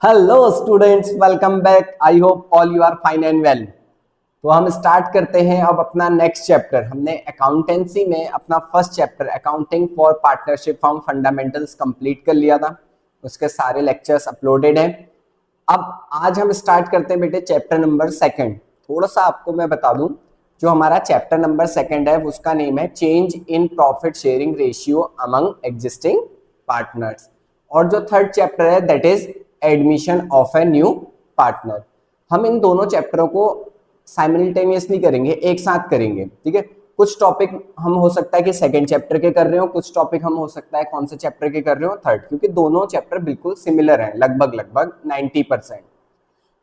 Hello students, welcome back. I hope all you are fine and well. तो हम start करते हैं अब अपना नेक्स्ट चैप्टर। हमने अकाउंटेंसी में अपना first chapter accounting for partnership form fundamentals complete कर लिया था। उसके सारे लेक्चर्स अपलोडेड हैं। अब आज हम स्टार्ट करते हैं बेटे चैप्टर नंबर सेकंड। थोड़ा सा आपको मैं बता दूं, जो हमारा चैप्टर नंबर सेकंड है उसका नेम है change in profit sharing ratio among existing partners, और जो थर्ड चैप्टर है that is admission of a new partner. हम इन दोनों चैप्टरों को साइमल्टेनियसली करेंगे, एक साथ करेंगे, ठीक है। कुछ टॉपिक हम हो सकता है कि सेकंड चैप्टर के कर रहे हो, कुछ टॉपिक हम हो सकता है कौन से चैप्टर के कर रहे हो, थर्ड, क्योंकि दोनों चैप्टर बिल्कुल सिमिलर हैं लगभग 90%।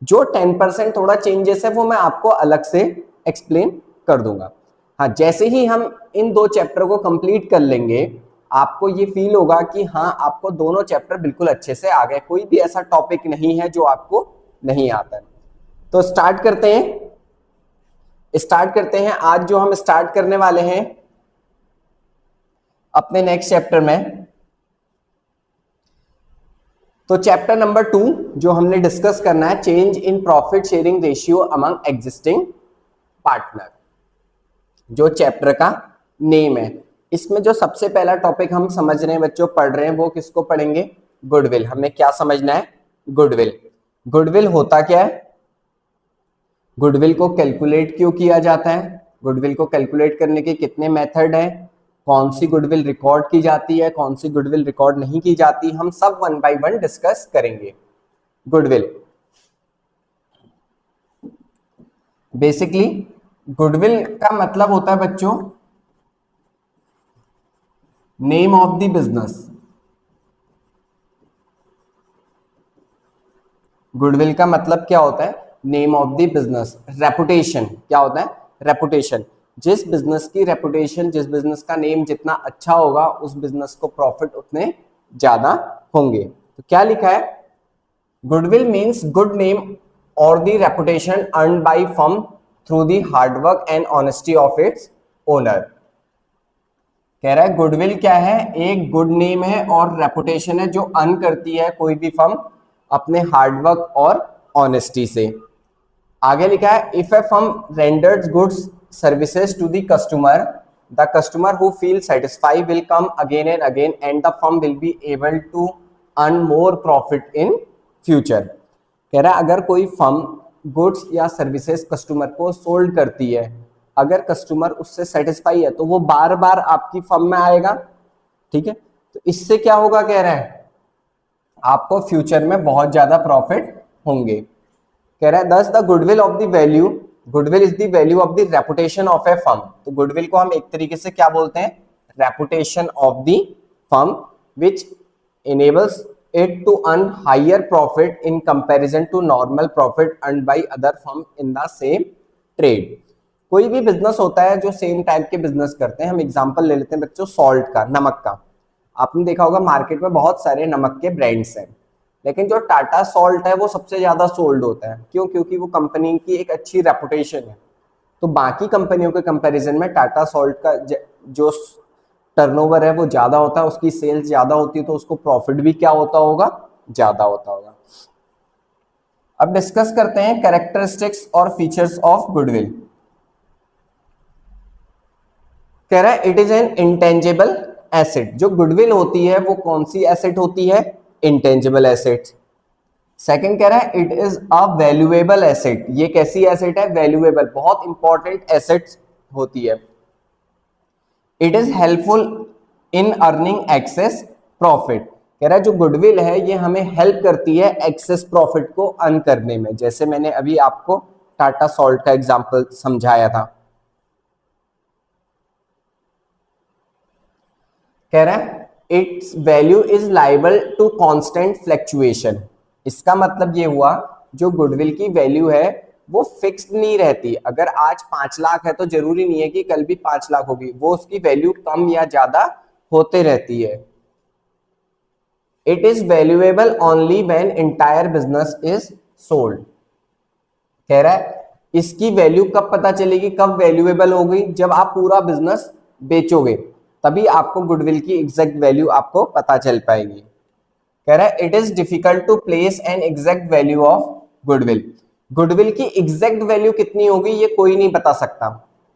जो 10% थोड़ा चेंजेस है वो मैं आपको अलग से एक्सप्लेन कर दूंगा। हाँ, जैसे ही हम इन दो चैप्टर को कंप्लीट कर लेंगे आपको ये फील होगा कि हाँ, आपको दोनों चैप्टर बिल्कुल अच्छे से आ गए, कोई भी ऐसा टॉपिक नहीं है जो आपको नहीं आता है। तो स्टार्ट करते हैं आज जो हम स्टार्ट करने वाले हैं अपने नेक्स्ट चैप्टर में। तो चैप्टर नंबर 2 जो हमने डिस्कस करना है change in profit sharing ratio among existing partner, जो चैप्टर का नेम है। इसमें जो सबसे पहला टॉपिक हम समझ रहे हैं बच्चों, पढ़ रहे हैं, वो किसको पढ़ेंगे? गुडविल। हमें क्या समझना है? गुडविल। गुडविल होता क्या है? गुडविल को कैलकुलेट क्यों किया जाता है? गुडविल को कैलकुलेट करने के कितने मेथड हैं? कौन सी गुडविल रिकॉर्ड की जाती है, कौन सी गुडविल रिकॉर्ड नहीं की जाती, हम सब वन बाय वन डिस्कस करेंगे। गुडविल बेसिकली, गुडविल का मतलब होता है बच्चों name of the business. Goodwill का मतलब क्या होता है? Name of the business. Reputation क्या होता है? रेपुटेशन। जिस बिजनेस की रेपुटेशन, जिस बिजनेस का नेम जितना अच्छा होगा उस बिजनेस को प्रॉफिट उतने ज्यादा होंगे। तो क्या लिखा है? गुडविल मीन्स गुड नेम और the reputation earn by firm through the hard work and honesty of its owner. कह रहा है गुडविल क्या है? एक गुड नेम है और रेपुटेशन है जो अर्न करती है कोई भी फर्म अपने हार्डवर्क और ऑनेस्टी से। आगे लिखा है if a firm renders goods services to the customer who feel satisfied will come again and again and the firm will be able to earn more profit in future. कह रहा है अगर कोई फर्म गुड्स या services customer को sold करती है, अगर कस्टमर उससे सेटिस्फाई है तो वो बार बार आपकी फर्म में आएगा, ठीक है। तो इससे क्या होगा? कह रहा है आपको फ्यूचर में बहुत ज्यादा प्रॉफिट होंगे। कह रहा है दस the goodwill of the value, goodwill is the value of the reputation of A firm. तो गुडविल को हम एक तरीके से क्या बोलते हैं? Reputation of the firm which enables it to earn higher profit in comparison to normal profit earned by other firm in the same trade। कोई भी बिजनेस होता है जो सेम टाइप के बिजनेस करते हैं, हम एग्जांपल ले लेते हैं बच्चों सॉल्ट का, नमक का। आपने देखा होगा मार्केट में बहुत सारे नमक के ब्रांड्स हैं, लेकिन जो टाटा सॉल्ट है वो सबसे ज्यादा सोल्ड होता है। क्यों? क्योंकि वो कंपनी की एक अच्छी रेपुटेशन है। तो बाकी कंपनियों के कंपैरिजन में टाटा सॉल्ट का जो टर्नओवर है वो ज्यादा होता है, उसकी सेल्स ज्यादा होती है, तो उसको प्रॉफिट भी क्या होता होगा? ज्यादा होता होगा। अब डिस्कस करते हैं कैरेक्टरिस्टिक्स और फीचर्स ऑफ गुडविल। कह रहा है it is an intangible asset. जो गुडविल होती है वो कौन सी एसेट होती है? Intangible asset. सेकंड कह रहा है it is a valuable asset. ये कैसी एसेट है? वैल्यूएबल, बहुत इंपॉर्टेंट एसेट होती है। It is helpful in earning access profit. कह रहा है जो गुडविल है ये हमें हेल्प करती है एक्सेस प्रॉफिट को अर्न करने में, जैसे मैंने अभी आपको टाटा सॉल्ट का एग्जांपल समझाया था। कह रहा है it's value is liable to constant fluctuation. इसका मतलब ये हुआ जो गुडविल की वैल्यू है वो फिक्स्ड नहीं रहती। अगर आज 5 लाख है तो जरूरी नहीं है कि कल भी 5 लाख होगी, वो उसकी वैल्यू कम या ज्यादा होते रहती है। It is valuable only when entire business is sold. कह रहा है इसकी वैल्यू कब पता चलेगी, कब वैल्यूएबल होगी? जब आप पूरा बिजनेस बेचोगे, तभी आपको गुडविल की एग्जैक्ट वैल्यू आपको पता चल पाएगी। कह रहा है it is difficult to place an exact value of goodwill. Goodwill की एग्जैक्ट वैल्यू कितनी होगी ये कोई नहीं बता सकता।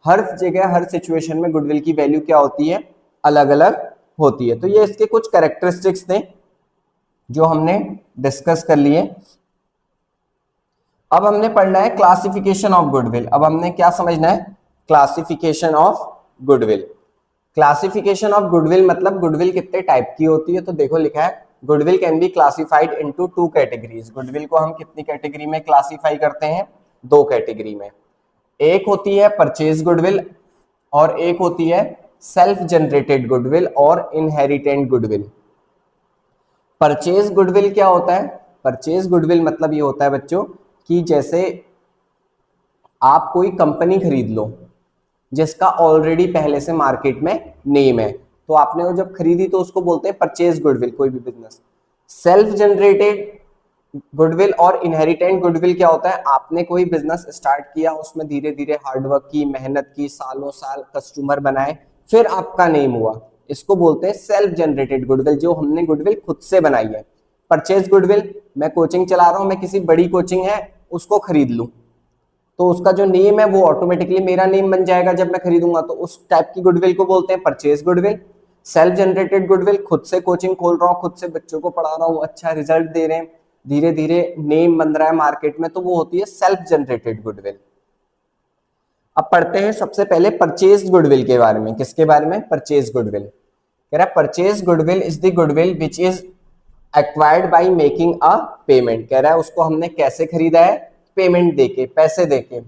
हर जगह हर सिचुएशन में गुडविल की वैल्यू क्या होती है, अलग अलग होती है। तो ये इसके कुछ कैरेक्टरिस्टिक्स थे जो हमने डिस्कस कर लिए। अब हमने पढ़ना है क्लासिफिकेशन ऑफ गुडविल। अब हमने क्या समझना है, classification of goodwill. Classification of goodwill मतलब गुडविल कितने टाइप की होती है। तो देखो लिखा है goodwill can be classified into two categories. Goodwill को हम कितनी कैटेगरी में क्लासिफाई करते हैं, दो कैटेगरी में। एक होती है परचेज गुडविल और एक होती है सेल्फ जनरेटेड गुडविल और इनहेरिटेंट गुडविल। परचेज गुडविल क्या होता है, परचेज गुडविल मतलब ये होता है बच्चों कि जैसे आप कोई कंपनी खरीद लो जिसका ऑलरेडी पहले से मार्केट में नेम है, तो आपने वो जब खरीदी तो उसको बोलते हैं परचेज गुडविल कोई भी बिजनेस। सेल्फ जनरेटेड गुडविल और इनहेरिटेंट गुडविल क्या होता है, आपने कोई बिजनेस स्टार्ट किया, उसमें धीरे धीरे हार्डवर्क की, मेहनत की, सालों साल कस्टमर बनाए, फिर आपका नेम हुआ, इसको बोलते हैं सेल्फ जनरेटेड गुडविल, जो हमने गुडविल खुद से बनाई है। परचेज गुडविल, मैं कोचिंग चला रहा हूं, मैं किसी बड़ी कोचिंग है उसको खरीद लूं तो उसका जो नेम है वो ऑटोमेटिकली मेरा नेम बन जाएगा जब मैं खरीदूंगा, तो उस टाइप की गुडविल को बोलते हैं purchase goodwill. Self generated goodwill, खुद से कोचिंग खोल रहा हूँ, खुद से बच्चों को पढ़ा रहा हूँ, अच्छा रिजल्ट दे रहे हैं, धीरे धीरे नेम बन रहा है मार्केट में, तो वो होती है सेल्फ जनरेटेड गुडविल। अब पढ़ते हैं सबसे पहले परचेज गुडविल के बारे में। किसके बारे में, परचेज गुडविल। कह रहा है purchase goodwill is the goodwill which is acquired by making a payment. कह रहा है उसको हमने कैसे खरीदा है, पेमेंट देके, पैसे देके।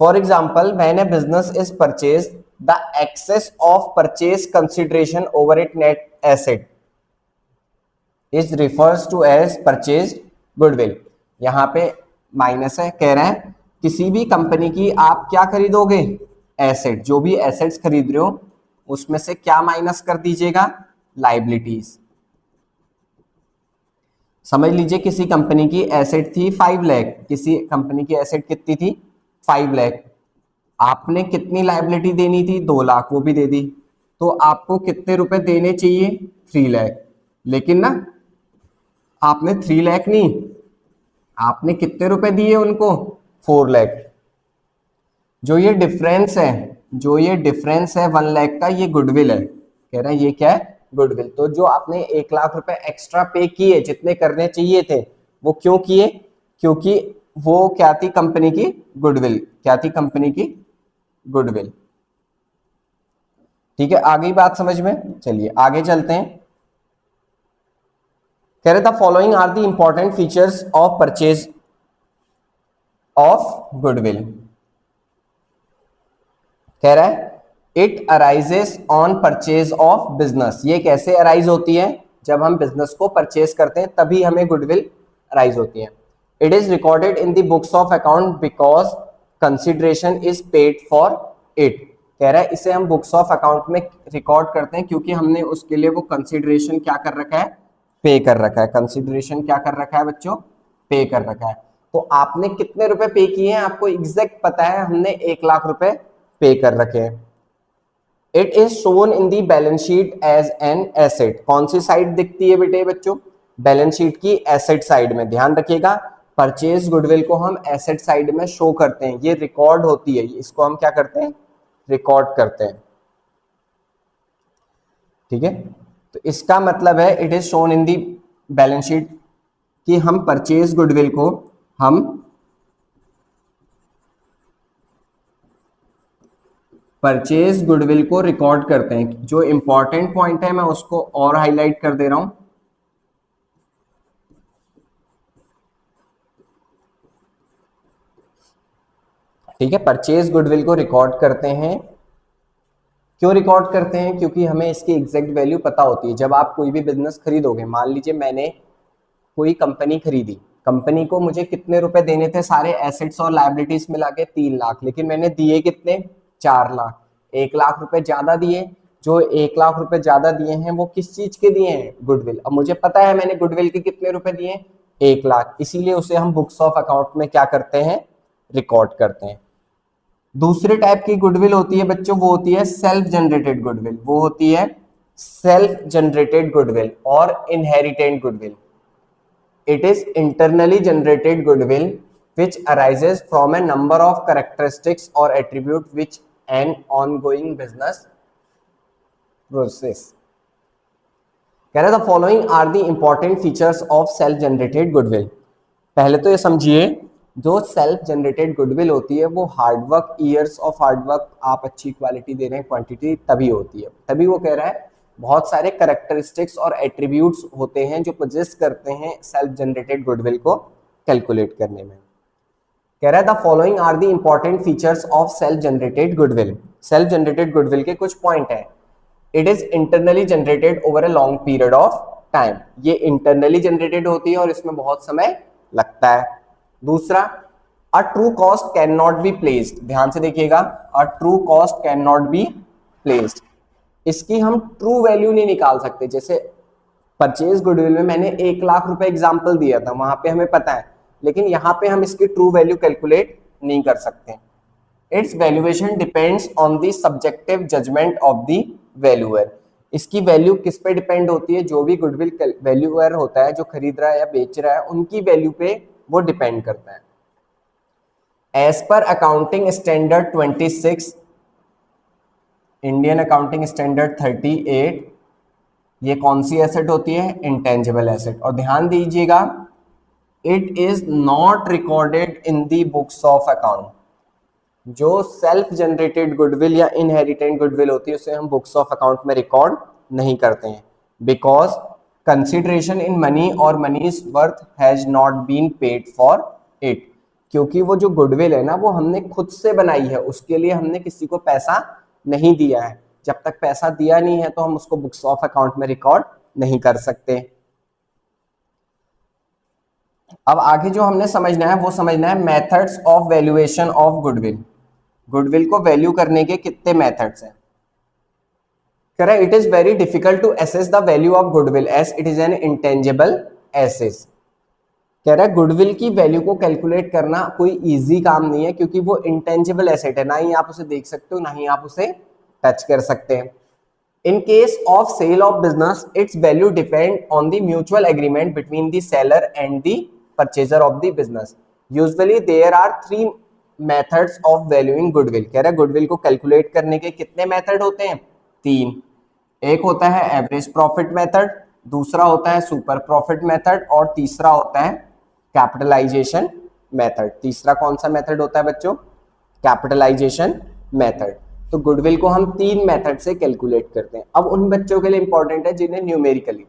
For example when a business is purchase the excess of purchase consideration over it net asset is refers to as purchase goodwill. यहाँ पे माइनस है, कह रहा है किसी भी कंपनी की आप क्या खरीदोगे, एसेट, जो भी एसेट्स खरीद रहे हो उसमें से क्या माइनस कर दीजिएगा, लाइबिलिटीज। समझ लीजिए किसी कंपनी की एसेट थी 5 लाख, किसी कंपनी की एसेट कितनी थी 5 लाख, आपने कितनी लाइबिलिटी देनी थी 2 लाख, वो भी दे दी, तो आपको कितने रुपए देने चाहिए 3 लाख। लेकिन ना आपने 3 लाख नहीं, आपने कितने रुपए दिए उनको 4 लाख। जो ये डिफरेंस है, जो ये डिफरेंस है 1 लाख का, ये गुडविल है। कह रहे हैं ये क्या है, गुडविल। तो जो आपने 1 लाख रुपए एक्स्ट्रा पे किए, जितने करने चाहिए थे, वो क्यों किए, क्योंकि वो क्या थी, कंपनी की गुडविल। क्या थी, कंपनी की गुडविल। ठीक है, आगे बात समझ में, चलिए आगे चलते हैं। कह रहे the following are the important features of purchase of goodwill. कह रहा है it arises on purchase of business. ये कैसे अराइज होती है, जब हम बिजनेस को परचेज करते हैं तभी हमें गुडविल अराइज होती है। It is recorded in the books of account because consideration is paid for it. कह रहा है इसे हम बुक्स ऑफ अकाउंट में रिकॉर्ड करते हैं क्योंकि हमने उसके लिए वो कंसिडरेशन क्या कर रखा है, पे कर रखा है। कंसिडरेशन क्या कर रखा है बच्चों, पे कर रखा है। तो आपने कितने रुपए पे किए हैं आपको एग्जैक्ट पता है, हमने 1 लाख रुपए पे कर रखे हैं। It is shown in the balance sheet as an asset. कौन सी साइड दिखती है बेटे बच्चों, बैलेंस शीट की एसेट साइड में। ध्यान रखिएगा परचेज गुडविल को हम एसेट साइड में शो करते हैं, ये रिकॉर्ड होती है, इसको हम क्या करते हैं, रिकॉर्ड करते हैं। ठीक है, तो इसका मतलब है it is shown in the balance sheet कि हम परचेज गुडविल को हम परचेज गुडविल को रिकॉर्ड करते हैं। जो इंपॉर्टेंट पॉइंट है मैं उसको और हाईलाइट कर दे रहा हूं। ठीक है, परचेज गुडविल को रिकॉर्ड करते हैं। क्यों रिकॉर्ड करते हैं, क्योंकि हमें इसकी एग्जैक्ट वैल्यू पता होती है। जब आप कोई भी बिजनेस खरीदोगे, मान लीजिए मैंने कोई कंपनी खरीदी, कंपनी को मुझे कितने रुपए देने थे, सारे एसेट्स और लायबिलिटीज मिला के 3 लाख, लेकिन मैंने दिए कितने 4 लाख, 1 लाख रुपए ज्यादा दिए। जो 1 लाख रुपए ज्यादा दिए हैं वो किस चीज के दिए हैं, गुडविल। अब मुझे पता है मैंने गुडविल के कितने रुपए दिए, 1 लाख, इसीलिए उसे हम बुक्स ऑफ अकाउंट में क्या करते हैं, रिकॉर्ड करते हैं। दूसरे टाइप की गुडविल होती है बच्चों, वो होती है सेल्फ जनरेटेड गुडविल। वो होती है self generated goodwill or inherited goodwill. It is internally generated goodwill which arises from a number of characteristics or attributes which an ongoing business process. कह रहा था following are the important features of self generated goodwill. पहले तो ये समझिए, जो self generated goodwill होती है वो हार्डवर्क, ईयर्स ऑफ हार्डवर्क, आप अच्छी क्वालिटी दे रहे हैं, क्वांटिटी, तभी होती है. तभी वो कह रहा है बहुत सारे करेक्टरिस्टिक्स और एट्रीब्यूट्स होते हैं जो पोजेस करते हैं सेल्फ जनरेटेड गुडविल को कैलकुलेट करने में. कह रहा है the following are the important features of self generated goodwill. Self generated goodwill के कुछ पॉइंट हैं. It is internally generated over a long period of time. ये इंटरनली जनरेटेड होती है और इसमें बहुत समय लगता है. दूसरा, a true cost can not be placed. ध्यान से देखिएगा, a true cost can not be placed. इसकी हम ट्रू वैल्यू नहीं निकाल सकते. जैसे परचेज गुडविल में मैंने 1 लाख रुपए एग्जाम्पल दिया था, वहां पे हमें पता है, लेकिन यहां पे हम इसकी ट्रू वैल्यू कैलकुलेट नहीं कर सकते. It's valuation depends on the subjective judgement of the valuer. इसकी वैल्यू किस पे डिपेंड होती है? जो भी गुडविल वैल्यूअर होता है, जो खरीद रहा है या बेच रहा है, उनकी वैल्यू पे वो डिपेंड करता है. As per accounting standard 26, Indian accounting standard 38, ये कौन सी एसेट होती है? Intangible asset. और ध्यान दीजिएगा, it is not recorded in the books of account. जो सेल्फ जनरेटेड गुडविल या इनहेरिटेड गुडविल होती है उसे हम बुक्स ऑफ अकाउंट में रिकॉर्ड नहीं करते हैं. Because consideration in money or money's worth has not been paid for it. क्योंकि वो जो गुडविल है ना, वो हमने खुद से बनाई है, उसके लिए हमने किसी को पैसा नहीं दिया है. जब तक पैसा दिया नहीं है तो हम उसको बुक्स ऑफ अकाउंट में रिकॉर्ड नहीं कर सकते. अब आगे जो हमने समझना है वो समझना है methods of valuation of goodwill. Goodwill को वैल्यू करने के कितने मेथड्स हैं? कह रहा है it is very difficult to assess the value of goodwill as it is an intangible asset. कह रहा है गुडविल की वैल्यू को कैलकुलेट करना कोई इजी काम नहीं है, क्योंकि वो इंटेंजिबल एसेट है. ना ही आप उसे देख सकते हो, ना ही आप उसे टच कर सकते हैं. In case of sale of business, its value depend on the mutual agreement between the seller and the purchaser of the business. Usually there are 3 methods of valuing goodwill. कह रहा है गुडविल को calculate करने के कितने method होते हैं? 3. एक होता है एवरेज प्रॉफिट मेथड, दूसरा होता है सुपर प्रॉफिट मेथड, और तीसरा होता है कैपिटलाइजेशन मेथड. तीसरा कौन सा मेथड होता है बच्चों? Capitalisation method. तो गुडविल को हम 3 मेथड से कैलकुलेट करते हैं. अब उन बच्चों के लिए इंपॉर्टेंट है जिन्हें न्यूमेरिकली,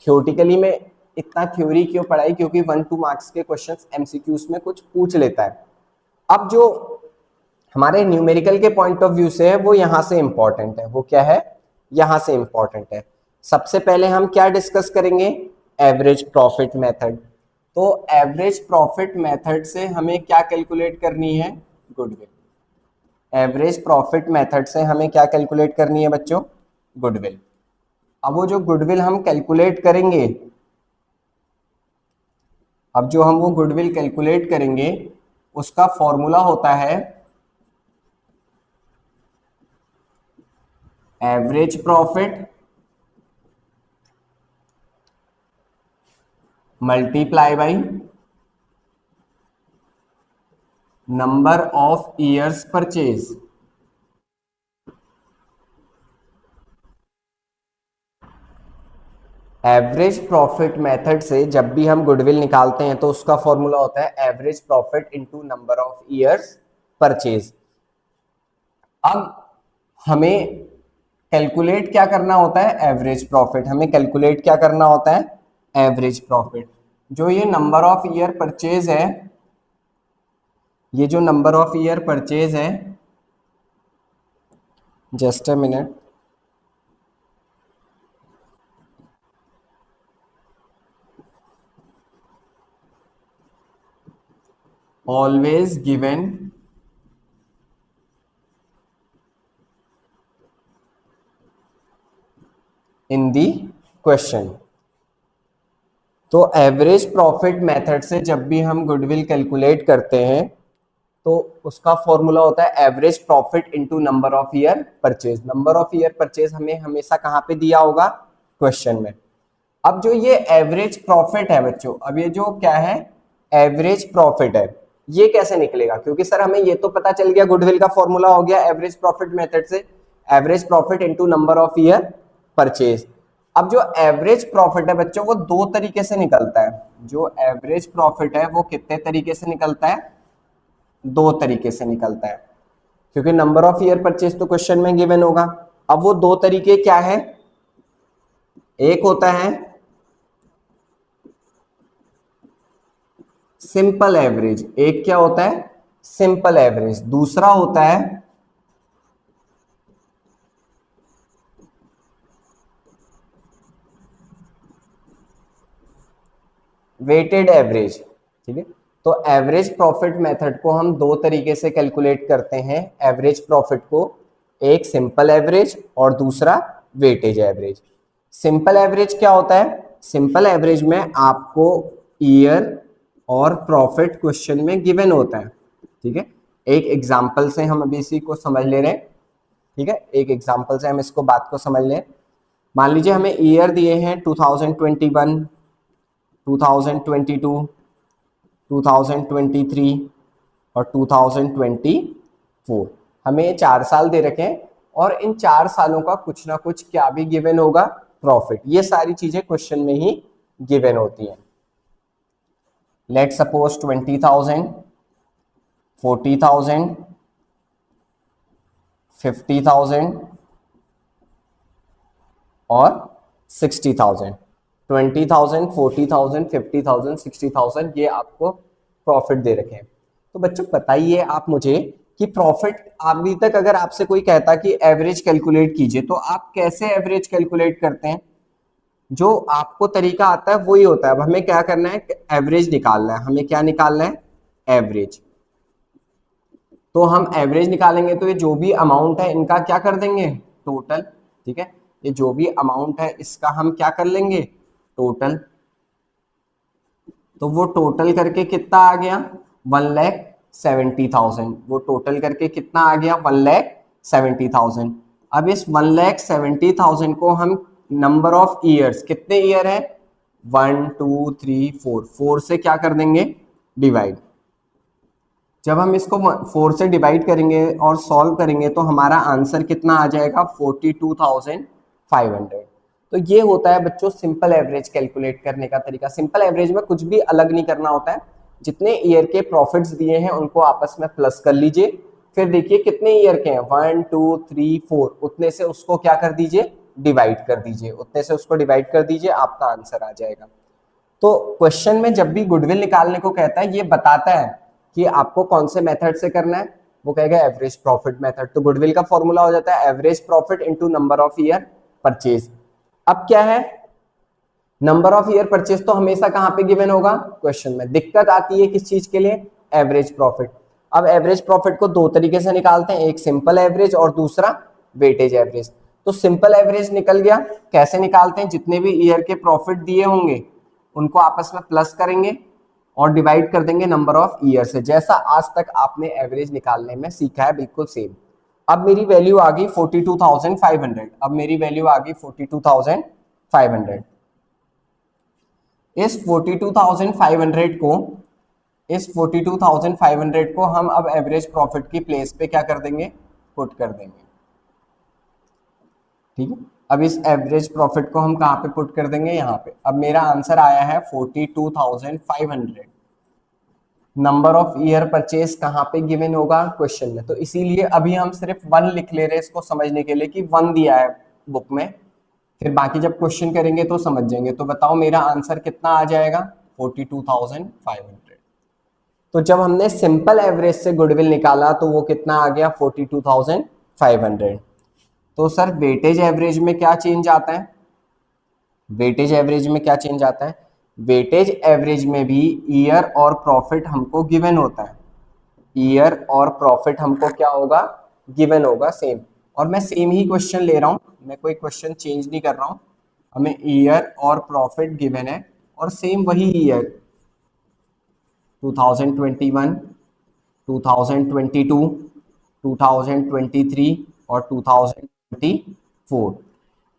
थ्योरेटिकली में इतना थ्योरी क्यों पढ़ाई? क्योंकि 1-2 मार्क्स के क्वेश्चंस एमसीक्यूज में कुछ पूछ लेता है. अब जो हमारे न्यूमेरिकल के पॉइंट ऑफ व्यू से है वो यहां से इंपॉर्टेंट है. वो क्या है? यहां से इंपॉर्टेंट है. सबसे पहले हम क्या डिस्कस करेंगे? Average profit method. तो एवरेज प्रॉफिट मेथड से हमें क्या कैलकुलेट करनी है? गुडविल. एवरेज प्रॉफिट मेथड से हमें क्या कैलकुलेट करनी है बच्चों? गुडविल. अब वो जो गुडविल हम कैलकुलेट करेंगे, अब जो हम वो गुडविल कैलकुलेट करेंगे उसका फॉर्मूला होता है average profit multiply by number of years purchase. Average profit method से जब भी हम गुडविल निकालते हैं तो उसका फॉर्मूला होता है average profit into number of years purchase. अब हमें कैलकुलेट क्या करना होता है? Average profit. हमें कैलकुलेट क्या करना होता है? Average profit. जो ये नंबर ऑफ ईयर परचेज है, ये जो नंबर ऑफ ईयर परचेज है, just a minute, always given in the question. तो एवरेज प्रॉफिट मेथड से जब भी हम गुडविल कैलकुलेट करते हैं तो उसका फॉर्मूला होता है average profit into number of year purchase. Number of year purchase हमें हमेशा कहाँ पे दिया होगा, क्वेश्चन में। अब जो ये एवरेज प्रॉफिट है बच्चों, अब ये जो क्या है एवरेज प्रॉफिट है, ये कैसे निकलेगा, क्योंकि सर हमें ये तो पता चल गया गुडविल का फॉर्मूला हो गया एवरेज प्रॉफिट मेथड से, average profit into number of year purchase. अब जो एवरेज प्रॉफिट है बच्चों वो दो तरीके से निकलता है, जो एवरेज प्रॉफिट है वो कितने तरीके से निकलता है, दो तरीके से निकलता है, क्योंकि नंबर ऑफ ईयर परचेज तो क्वेश्चन में गिवन होगा। अब वो दो तरीके क्या है, एक होता है सिंपल एवरेज, एक क्या होता है सिंपल एवरेज, दूसरा होता है वेटेड एवरेज। ठीक है, तो एवरेज प्रॉफिट मेथड को हम दो तरीके से कैलकुलेट करते हैं एवरेज प्रॉफिट को, एक सिंपल एवरेज और दूसरा वेटेज एवरेज। सिंपल एवरेज क्या होता है, सिंपल एवरेज में आपको ईयर और प्रॉफिट क्वेश्चन में गिवन होता है। ठीक है, एक एग्जांपल से हम अभी इसी को समझ ले रहे हैं। ठीक है, एक एग्जांपल से हम इसको बात को समझ लें। मान लीजिए हमें ईयर दिए हैं 2021, 2022, 2023 और 2024। हमें ये 4 साल दे रखे हैं और इन 4 सालों का कुछ ना कुछ क्या भी गिवन होगा, प्रॉफिट। ये सारी चीजें क्वेश्चन में ही गिवन होती हैं। लेट सपोज 20,000, 40,000, 50,000 और 60,000। 20,000, 40,000, 50,000, 60,000 ये आपको प्रॉफिट दे रखे हैं। तो बच्चों बताइए आप मुझे कि प्रॉफिट, अभी तक अगर आपसे कोई कहता कि एवरेज कैलकुलेट कीजिए, तो आप कैसे एवरेज कैलकुलेट करते हैं? जो आपको तरीका आता है वही होता है। अब हमें क्या करना है, एवरेज निकालना है। हमें क्या निकालना है, एवरेज। तो हम एवरेज निकालेंगे तो ये जो भी अमाउंट है इनका क्या कर देंगे, टोटल। ठीक है, ये जो भी अमाउंट है इसका हम क्या कर लेंगे, टोटल। तो वो टोटल करके कितना आ गया, 1,70,000। वो टोटल करके कितना आ गया, 1,70,000। अब इस 1,70,000 को हम नंबर ऑफ ईयर्स, कितने ईयर है, 1 2 3 4 से क्या कर देंगे, डिवाइड। जब हम इसको 4 से डिवाइड करेंगे और सॉल्व करेंगे तो हमारा आंसर कितना आ जाएगा, 42,500। तो ये होता है बच्चों सिंपल एवरेज कैलकुलेट करने का तरीका। सिंपल एवरेज में कुछ भी अलग नहीं करना होता है, जितने ईयर के प्रॉफिट्स दिए हैं उनको आपस में प्लस कर लीजिए, फिर देखिए कितने ईयर के हैं, 1 2 3 4, उतने से उसको क्या कर दीजिए, डिवाइड कर दीजिए, उतने से उसको डिवाइड कर दीजिए, आपका आंसर आ जाएगा। तो क्वेश्चन में जब भी गुडविल निकालने को कहता है, ये बताता है कि आपको कौन से मेथड से करना है, वो कहेगा एवरेज प्रॉफिट मेथड। तो गुडविल का फॉर्मूला हो जाता है average profit into number of year purchase. अब क्या है, नंबर ऑफ ईयर परचेज तो हमेशा कहां पे गिवन होगा, क्वेश्चन में। दिक्कत आती है किस चीज के लिए, एवरेज प्रॉफिट। अब एवरेज प्रॉफिट को दो तरीके से निकालते हैं, एक सिंपल एवरेज और दूसरा वेटेज एवरेज। तो सिंपल एवरेज निकल गया, कैसे निकालते हैं, जितने भी ईयर के प्रॉफिट दिए होंगे उनको आपस में प्लस करेंगे और डिवाइड कर देंगे नंबर ऑफ ईयर से, जैसा आज तक आपने एवरेज निकालने में सीखा है, बिल्कुल सेम। अब मेरी वैल्यू आ गई 42,500। अब मेरी वैल्यू आ गई 42,500। इस 42,500 को हम अब एवरेज प्रॉफिट की प्लेस पे क्या कर देंगे, पुट कर देंगे। ठीक है, अब इस एवरेज प्रॉफिट को हम कहां पे पुट कर देंगे, यहाँ पे। अब मेरा आंसर आया है 42,500। नंबर ऑफ ईयर परचेज कहां पे गिवन होगा, क्वेश्चन में। तो इसीलिए अभी हम सिर्फ 1 लिख ले रहे हैं इसको समझने के लिए कि 1 दिया है बुक में, फिर बाकी जब क्वेश्चन करेंगे तो समझ जाएंगे। तो बताओ मेरा आंसर कितना आ जाएगा, 42,500। तो जब हमने सिंपल एवरेज से गुडविल निकाला तो वो कितना आ गया, 42,500। तो सर वेटेज एवरेज में क्या चेंज आता है, वेटेज एवरेज में क्या चेंज आता है, वेटेज एवरेज में भी ईयर और प्रॉफिट हमको गिवन होता है। ईयर और प्रॉफिट हमको क्या होगा, गिवन होगा सेम। और मैं सेम ही क्वेश्चन ले रहा हूं, मैं कोई क्वेश्चन चेंज नहीं कर रहा हूं। हमें ईयर और प्रॉफिट गिवन है और सेम वही ईयर 2021, 2022, 2023 और 2024।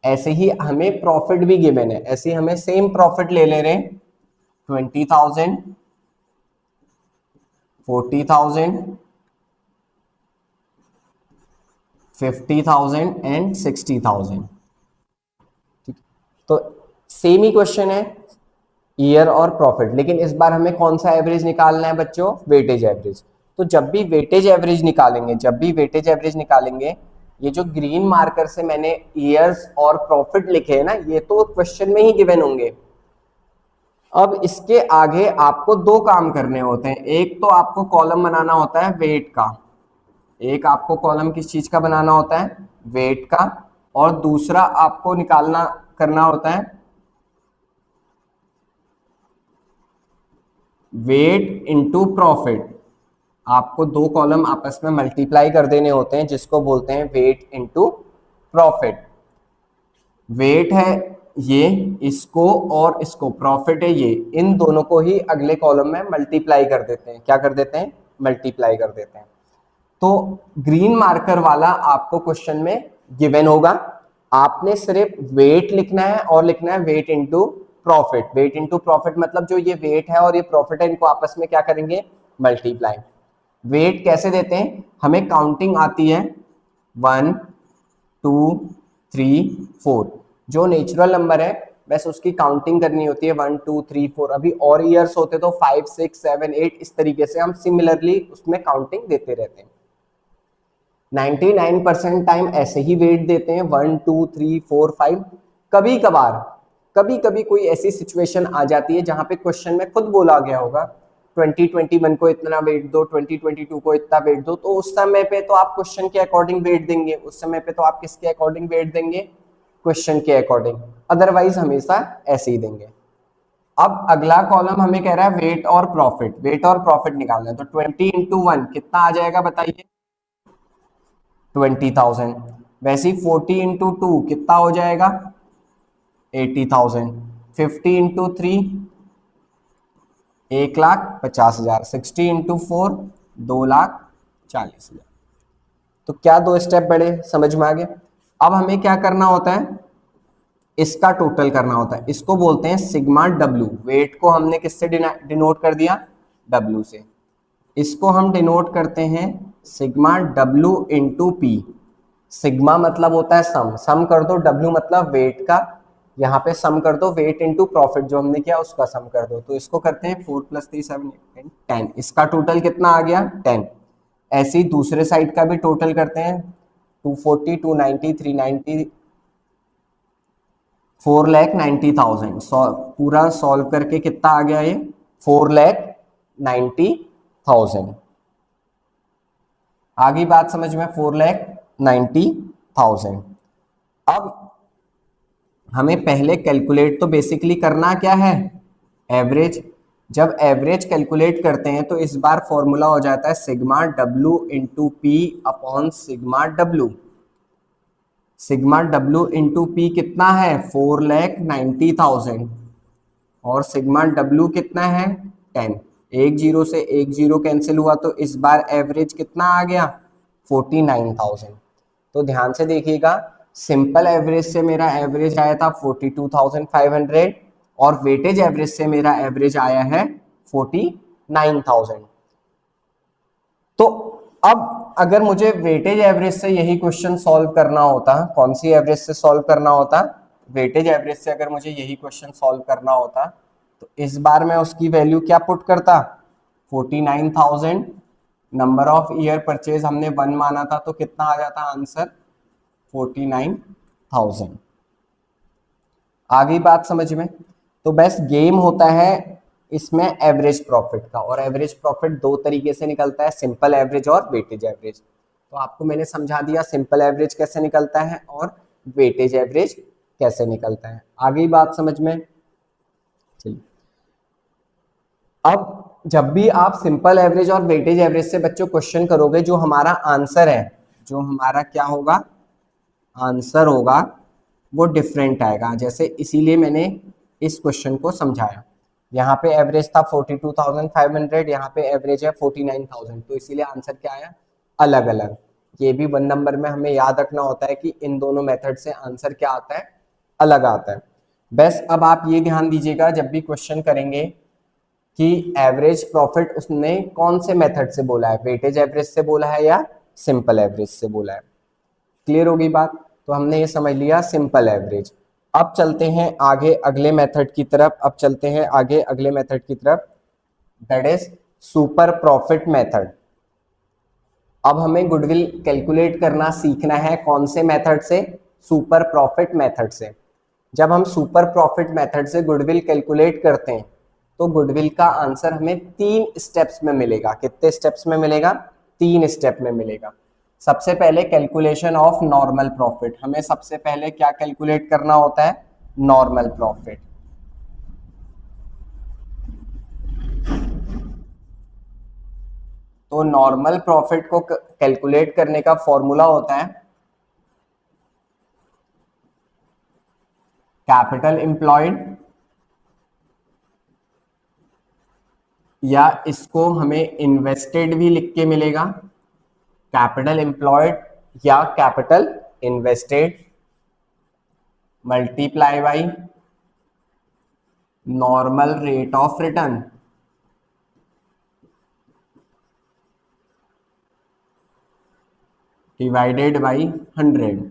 ऐसे ही हमें प्रॉफिट भी गिवन है, ऐसे ही हमें सेम प्रॉफिट ले रहे हैं 20,000, 40,000, 50,000 एंड 60,000। ठीक, तो सेम ही क्वेश्चन है, ईयर और प्रॉफिट, लेकिन इस बार हमें कौन सा एवरेज निकालना है बच्चों? Weightage average. तो जब भी वेटेज एवरेज निकालेंगे, जब भी वेटेज एवरेज निकालेंगे, ये जो ग्रीन मार्कर से मैंने ईयर्स और प्रॉफिट लिखे हैं ना, ये तो क्वेश्चन में ही गिवन होंगे। अब इसके आगे आपको दो काम करने होते हैं। एक तो आपको कॉलम बनाना होता है वेट का, एक आपको कॉलम किस चीज का बनाना होता है? वेट का। और दूसरा आपको निकालना करना होता है वेट इनटू प्रॉफिट। आपको दो कॉलम आपस में मल्टीप्लाई कर देने होते हैं, जिसको बोलते हैं वेट इनटू प्रॉफिट। वेट है ये, इसको और इसको, प्रॉफिट है ये, इन दोनों को ही अगले कॉलम में मल्टीप्लाई कर देते हैं। क्या कर देते हैं? मल्टीप्लाई कर देते हैं। तो ग्रीन मार्कर वाला आपको क्वेश्चन में गिवन होगा, आपने सिर्फ वेट लिखना है और लिखना है weight into profit. Weight into profit मतलब जो ये वेट है और ये प्रॉफिट है, इनको आपस में क्या करेंगे? मल्टीप्लाई। वेट कैसे देते हैं? हमें काउंटिंग आती है 1 2 3 4, जो नेचुरल नंबर है बस उसकी काउंटिंग करनी होती है 1 2 3 4। अभी और ईयर्स होते तो 5 6 7 8, इस तरीके से हम सिमिलरली उसमें काउंटिंग देते रहते हैं। 99% टाइम ऐसे ही वेट देते हैं 1 2 3 4 5। कभी कभार, कभी कभी कोई ऐसी सिचुएशन आ जाती है जहां पे क्वेश्चन में खुद बोला गया होगा 2021 को इतना वेट दो, 2022 को इतना वेट दो, तो उस समय पे तो आप क्वेश्चन के अकॉर्डिंग वेट देंगे। उस समय पे तो आप किसके अकॉर्डिंग वेट देंगे? क्वेश्चन के अकॉर्डिंग। अदरवाइज हमेशा ऐसे ही देंगे। अब अगला कॉलम हमें कह रहा है वेट और प्रॉफिट। वेट और प्रॉफिट निकालना है, तो 20 इंटू 1 कितना आ जाएगा बताइए? 20,000। वैसे ही 40 इंटू 2 कितना हो जाएगा? 80,000। 50 इंटू 3 1,50,000। 60 इंटू 4 2,40,000। तो क्या दो स्टेप बढ़े? समझ में आ गया। अब हमें क्या करना होता है? इसका टोटल करना होता है। इसको बोलते हैं सिग्मा डब्ल्यू। वेट को हमने किससे डिनोट कर दिया? डब्ल्यू से। इसको हम डिनोट करते हैं sigma W into P. Sigma मतलब होता है सम, सम कर दो, डब्ल्यू मतलब वेट का, यहाँ पे सम कर दो वेट इंटू प्रॉफिट जो हमने किया उसका सम कर दो। तो इसको करते हैं 4 + 3 7 8 10। इसका टोटल कितना आ गया? 10। ऐसे ही दूसरे साइड का भी टोटल करते हैं 240 290 390 4,90,000। पूरा सॉल्व करके कितना आ गया ये? 4,90,000। आगे बात समझ में? 4,90,000। अब हमें पहले कैलकुलेट तो बेसिकली करना क्या है? एवरेज। जब एवरेज कैलकुलेट करते हैं तो इस बार फॉर्मूला हो जाता है sigma W into P upon sigma W. Sigma W into P कितना है? 4,90,000। और सिग्मा डब्ल्यू कितना है? 10। एक जीरो से एक जीरो कैंसिल हुआ, तो इस बार एवरेज कितना आ गया? 49,000। तो ध्यान से देखिएगा, सिंपल एवरेज से मेरा एवरेज आया था 42,500 और वेटेज एवरेज से मेरा एवरेज आया है 49,000। तो अब अगर मुझे वेटेज एवरेज से यही क्वेश्चन सॉल्व करना होता, कौन सी एवरेज से सॉल्व करना होता? वेटेज एवरेज से अगर मुझे यही क्वेश्चन सॉल्व करना होता, तो इस बार मैं उसकी वैल्यू क्या पुट करता? 49,000। नंबर ऑफ ईयर परचेज हमने 1 माना था, तो कितना आ जाता आंसर? 49,000। आ गई बात समझ में? तो बस गेम होता है इसमें एवरेज प्रॉफिट का, और एवरेज प्रॉफिट दो तरीके से निकलता है, सिंपल एवरेज और वेटेज एवरेज। तो आपको मैंने समझा दिया सिंपल एवरेज कैसे निकलता है और वेटेज एवरेज कैसे निकलता है। आ गई बात समझ में? चलिए, अब जब भी आप सिंपल एवरेज और वेटेज एवरेज से बच्चों क्वेश्चन करोगे, जो हमारा आंसर है, जो हमारा क्या होगा? आंसर होगा वो डिफरेंट आएगा। जैसे इसीलिए मैंने इस क्वेश्चन को समझाया। यहाँ पे एवरेज था 42,500, यहाँ पे एवरेज है 49,000, तो इसीलिए आंसर क्या आया, अलग अलग। ये भी 1 नंबर में हमें याद रखना होता है कि इन दोनों मेथड से आंसर क्या आता है, अलग आता है। बस अब आप ये ध्यान दीजिएगा जब भी क्वेश्चन करेंगे कि एवरेज प्रॉफिट उसने कौन से मेथड से बोला है, वेटेज एवरेज से बोला है या सिंपल एवरेज से बोला है। क्लियर होगी बात? तो हमने ये समझ लिया सिंपल एवरेज। अब चलते हैं आगे अगले मेथड की तरफ, अब चलते हैं आगे अगले मेथड की तरफ, that is super profit method. अब हमें गुडविल कैलकुलेट करना सीखना है, कौन से मेथड से, सुपर प्रॉफिट मेथड से। जब हम सुपर प्रॉफिट मेथड से गुडविल कैलकुलेट करते हैं तो गुडविल का आंसर हमें 3 स्टेप्स में मिलेगा। कितने स्टेप्स में मिलेगा? 3 स्टेप में मिलेगा। सबसे पहले कैलकुलेशन ऑफ नॉर्मल प्रॉफिट, हमें सबसे पहले क्या कैलकुलेट करना होता है, नॉर्मल प्रॉफिट। तो नॉर्मल प्रॉफिट को कैलकुलेट करने का फॉर्मूला होता है कैपिटल एम्प्लॉयड, या इसको हमें इन्वेस्टेड भी लिख के मिलेगा, कैपिटल एम्प्लॉयड या capital invested multiply by normal rate of return divided by 100।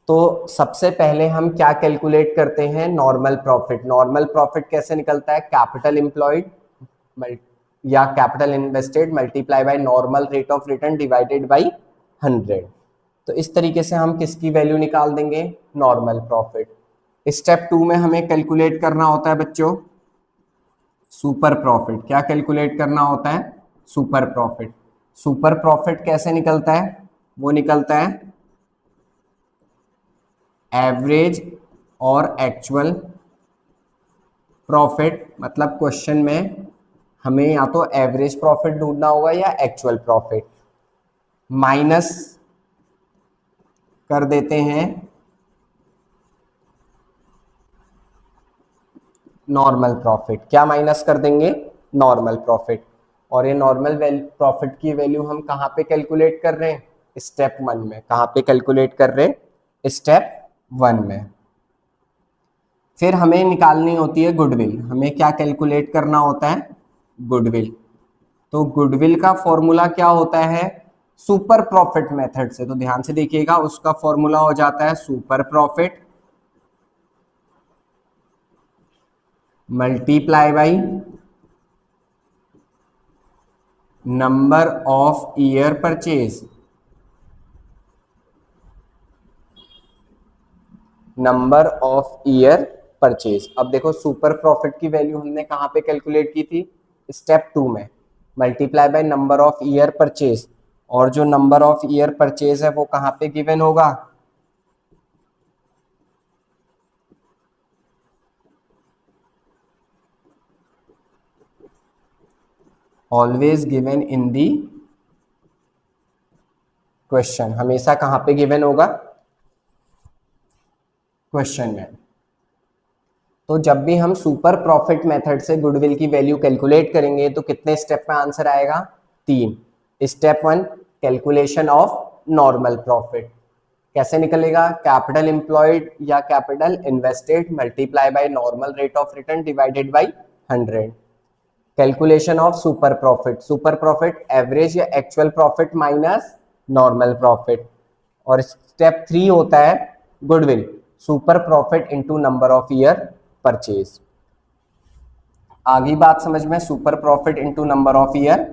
तो सबसे पहले हम क्या कैलकुलेट करते हैं, नॉर्मल प्रॉफिट। नॉर्मल प्रॉफिट कैसे निकलता है, कैपिटल एम्प्लॉयड या capital invested multiply by normal rate of return divided by 100। तो इस तरीके से हम किसकी वैल्यू निकाल देंगे, नॉर्मल प्रॉफिट। स्टेप 2 में हमें कैलकुलेट करना होता है बच्चों सुपर प्रॉफिट। क्या कैलकुलेट करना होता है, सुपर प्रॉफिट। सुपर प्रॉफिट कैसे निकलता है, वो निकलता है एवरेज और एक्चुअल प्रॉफिट। मतलब क्वेश्चन में हमें या तो एवरेज प्रॉफिट ढूंढना होगा या एक्चुअल प्रॉफिट, माइनस कर देते हैं नॉर्मल प्रॉफिट। क्या माइनस कर देंगे, नॉर्मल प्रॉफिट। और ये नॉर्मल प्रॉफिट की वैल्यू हम कहाँ पे कैलकुलेट कर रहे हैं, स्टेप 1 में। कहाँ पे कैलकुलेट कर रहे हैं, स्टेप 1 में। फिर हमें निकालनी होती है गुडविल। हमें क्या कैलकुलेट करना होता है, गुडविल। तो गुडविल का फॉर्मूला क्या होता है, सुपर प्रॉफिट मेथड से। तो ध्यान से देखिएगा, उसका फॉर्मूला हो जाता है super profit multiply by number of year purchase, number of year purchase. अब देखो सुपर प्रॉफिट की वैल्यू हमने कहां पे कैलकुलेट की थी, स्टेप 2 में, multiply by number of year purchase. और जो नंबर ऑफ ईयर परचेज है वो कहां पे गिवन होगा, always given in the question. हमेशा कहां पे गिवन होगा, क्वेश्चन में। तो जब भी हम सुपर प्रॉफिट मेथड से गुडविल की वैल्यू कैलकुलेट करेंगे तो कितने स्टेप में आंसर आएगा, 3। Step 1 calculation of normal profit. कैसे निकलेगा, कैपिटल एम्प्लॉयड या capital invested multiply by normal rate of return divided by 100। Calculation of super profit, super profit average या actual profit minus normal profit. और step 3 होता है goodwill, super profit into number of year purchase. आगे बात समझ में, super profit into number of year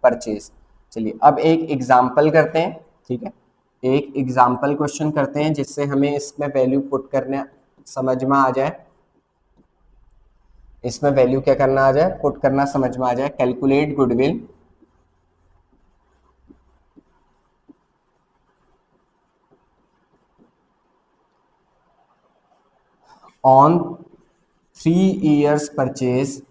purchase. चलिए अब एक एग्जांपल करते हैं, ठीक है। एक एग्जांपल क्वेश्चन करते हैं जिससे हमें इसमें वैल्यू पुट करने समझ में आ जाए, इसमें वैल्यू क्या करना आ जाए, पुट करना समझ में आ जाए। Calculate goodwill on 3 years purchase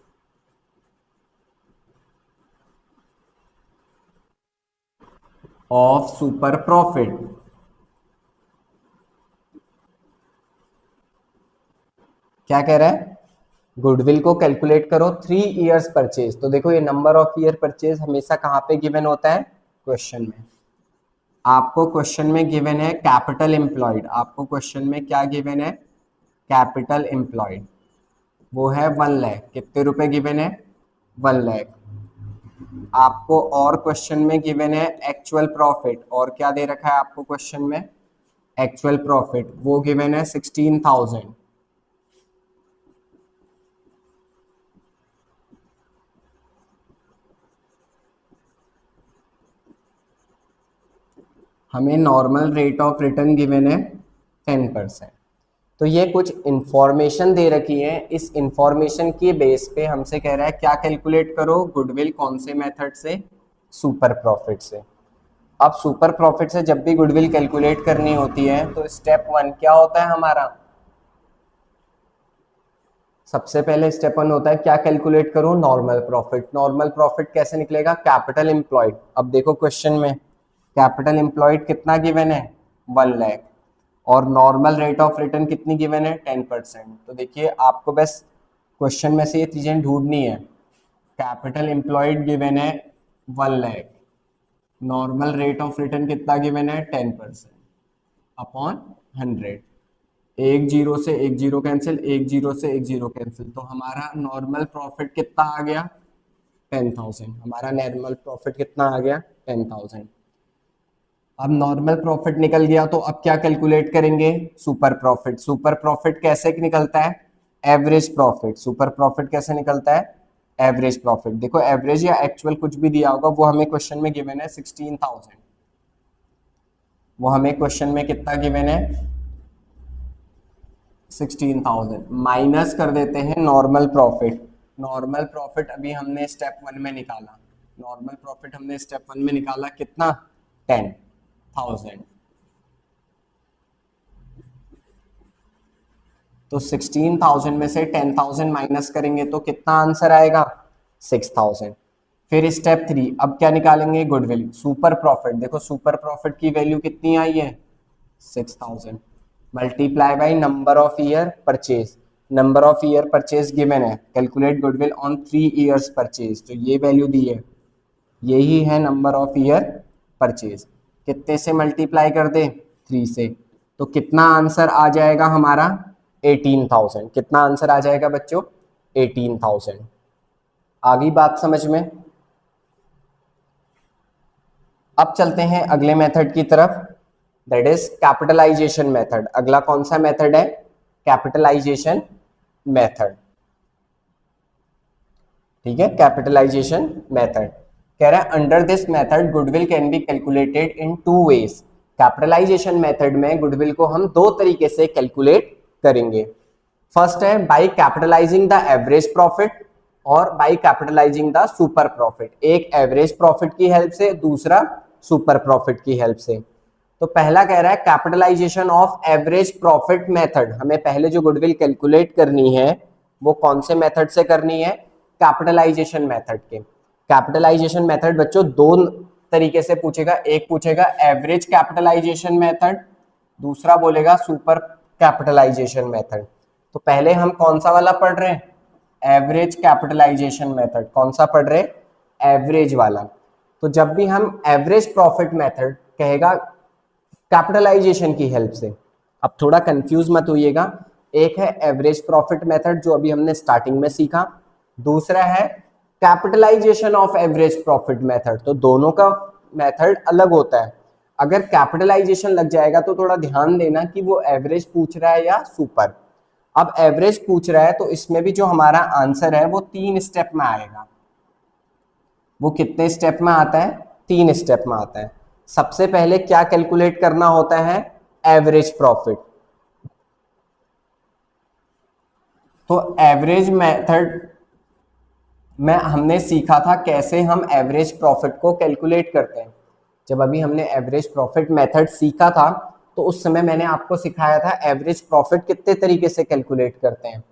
of super profit. क्या कह रहा है, गुडविल को कैलकुलेट करो 3 इयर्स परचेज। तो देखो ये नंबर ऑफ ईयर परचेज हमेशा कहाँ पे गिवन होता है, क्वेश्चन में। आपको क्वेश्चन में गिवन है कैपिटल एम्प्लॉयड, आपको क्वेश्चन में क्या गिवन है, कैपिटल एम्प्लॉयड, वो है 1 लाख। कितने रुपए गिवन है, 1 लाख। आपको और क्वेश्चन में गिवन है एक्चुअल प्रॉफिट, और क्या दे रखा है आपको क्वेश्चन में, एक्चुअल प्रॉफिट, वो गिवन है 16,000। हमें normal rate of return given है 10%। तो ये कुछ इंफॉर्मेशन दे रखी है, इस इंफॉर्मेशन के बेस पे हमसे कह रहा है क्या कैलकुलेट करो, गुडविल कौन से मेथड से, सुपर प्रॉफिट से। अब सुपर प्रॉफिट से जब भी गुडविल कैलकुलेट करनी होती है तो स्टेप 1 क्या होता है हमारा, सबसे पहले स्टेप 1 होता है क्या कैलकुलेट करो, नॉर्मल प्रॉफिट। नॉर्मल प्रॉफिट कैसे निकलेगा, कैपिटल एम्प्लॉयड। अब देखो क्वेश्चन में कैपिटल एम्प्लॉयड कितना गिवन है, 1 लाख, और नॉर्मल रेट ऑफ रिटर्न कितनी गिवन है, 10%। तो देखिए आपको बस क्वेश्चन में से ये चीजें ढूंढनी है। कैपिटल एम्प्लॉयड गिवन है 1 lakh, normal rate of return कितना गिवन है, 10% अपॉन 100। एक जीरो से एक जीरो कैंसिल, एक जीरो से एक जीरो कैंसिल, तो हमारा नॉर्मल प्रॉफिट कितना आ गया, 10,000। हमारा नॉर्मल प्रॉफिट कितना आ गया, 10,000। अब नॉर्मल प्रॉफिट निकल गया तो अब क्या कैलकुलेट करेंगे, सुपर प्रॉफिट। सुपर प्रॉफिट कैसे निकलता है, एवरेज प्रॉफिट। सुपर प्रॉफिट कैसे निकलता है, एवरेज प्रॉफिट। देखो एवरेज या एक्चुअल कुछ भी दिया होगा, वो हमें क्वेश्चन में गिवन है 16,000, वो हमें क्वेश्चन में कितना गिवन है, 16,000 माइनस कर देते हैं नॉर्मल प्रॉफिट। नॉर्मल प्रॉफिट अभी हमने स्टेप 1 में निकाला, नॉर्मल प्रॉफिट हमने स्टेप 1 में निकाला कितना, 10,000। तो 16,000 में से 10,000 माइनस करेंगे तो कितना आंसर आएगा, 6,000। फिर स्टेप 3, अब क्या निकालेंगे, गुडविल। सुपर प्रॉफिट, देखो सुपर प्रॉफिट की वैल्यू कितनी आई है, 6,000 multiply by number of year purchase. Number of year purchase given है, calculate goodwill on 3 years purchase, तो ये वैल्यू दी है, यही है नंबर ऑफ ईयर परचेज। कितने से मल्टीप्लाई कर दे, 3 से, तो कितना आंसर आ जाएगा हमारा, 18,000। कितना आंसर आ जाएगा बच्चों, 18,000। आ गई बात समझ में। अब चलते हैं अगले मेथड की तरफ, दैट इज कैपिटलाइजेशन मेथड। अगला कौन सा मेथड है, कैपिटलाइजेशन मेथड। ठीक है, कैपिटलाइजेशन मेथड कह रहा है under this method goodwill can be calculated in 2 ways. Capitalisation method में गुडविल को हम 2 तरीके से कैलकुलेट करेंगे। फर्स्ट है by capitalising the average profit और by capitalising the super profit. एक एवरेज प्रॉफिट की हेल्प से, दूसरा सुपर प्रॉफिट की हेल्प से। तो पहला कह रहा है capitalisation of average profit method. हमें पहले जो गुडविल कैलकुलेट करनी है वो कौन से मेथड से करनी है, कैपिटलाइजेशन मेथड के। कैपिटलाइजेशन मेथड बच्चों 2 तरीके से पूछेगा, एक पूछेगा एवरेज कैपिटलाइजेशन मेथड, दूसरा बोलेगा सुपर कैपिटलाइजेशन मेथड। तो पहले हम कौन सा वाला पढ़ रहे हैं, एवरेज कैपिटलाइजेशन मेथड। कौन सा पढ़ रहे, एवरेज वाला। तो जब भी हम एवरेज प्रॉफिट मेथड कहेगा कैपिटलाइजेशन की हेल्प से, अब थोड़ा कंफ्यूज मत होइएगा, एक है एवरेज प्रॉफिट मेथड जो अभी हमने स्टार्टिंग में सीखा, दूसरा है capitalisation of average profit method. तो दोनों का मेथड अलग होता है। अगर कैपिटलाइजेशन लग जाएगा तो थोड़ा ध्यान देना कि वो एवरेज पूछ रहा है या सुपर। अब एवरेज पूछ रहा है तो इसमें भी जो हमारा आंसर है वो 3 स्टेप में आएगा। वो कितने स्टेप में आता है, 3 स्टेप में आता है। सबसे पहले क्या कैलकुलेट करना होता है, एवरेज प्रॉफिट। तो एवरेज मेथड में हमने सीखा था कैसे हम एवरेज प्रॉफिट को कैलकुलेट करते हैं। जब अभी हमने एवरेज प्रॉफिट मेथड सीखा था तो उस समय मैंने आपको सिखाया था एवरेज प्रॉफिट कितने तरीके से कैलकुलेट करते हैं।